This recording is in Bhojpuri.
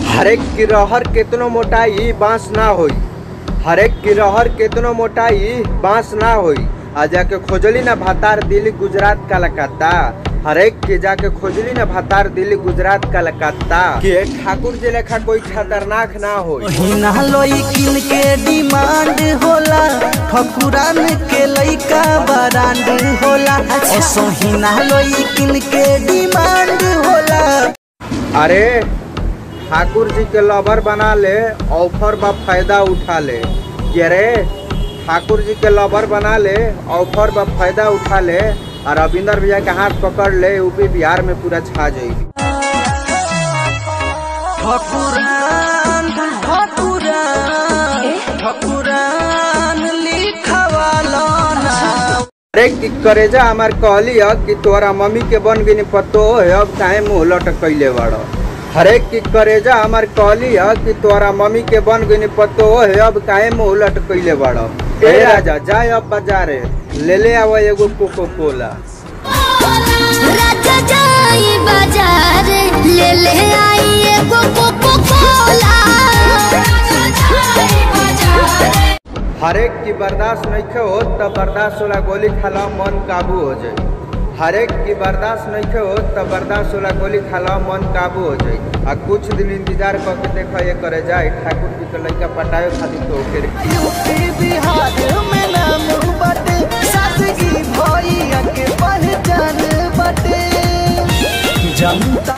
हरेक की रहर केतनो मोटाई बांस ना होई। हरेक की रहर केतनो मोटाई बांस ना होई। आ जाके खोजली ना भातार दिल्ली गुजरात कलकत्ता। हरेक के जाके खोजली ना भातार दिल्ली गुजरात कलकत्ता। के ठाकुर जी लेखा कोई खतरनाक ना होई। किन के डिमांड होला, ठकुरान के लइका बरांड होला। किन के डिमांड होला। अरे ठाकुर जी के लवर बना ले, ऑफर बा फायदा उठा ले। रे ठाकुर जी के लवर बना ले, ऑफर बा फायदा उठा ले। और रविंदर भैया के हाथ पकड़ ले, यूपी बिहार में पूरा छा जाएगी। ठकुरान ठकुरान लिखवालो ना। अरे की करेजा हमार कहली कि तोरा मम्मी के बन गई पतो है, अब काहे मुँह लटकैले बड़ो। हरेक की करेजा हमार कहली कि तोरा मम्मी के बन गई पतो है, अब काहे मुँह लटकैले बड़ो। ए राजा जाए अब बाजारे ले आव एगो कोको कोला। राजा जाई बाजार ले आई एगो कोको कोला। हरेक की बर्दाश्त नहीं हो तब बर्दाश्त वाला गोली खाला, मन काबू हो जाए। हरेक की बर्दाश्त नहीं हो तब बर्दाश्त वाला गोली खाला, मन काबू हो जाए। आ कुछ दिन इंतजार करके देखा ये करे जाए ठाकुर जी के लड़का पटाए खातिर तो यूपी बिहार में नाम बटे, सादगी भैया के पहचान बटे। जनता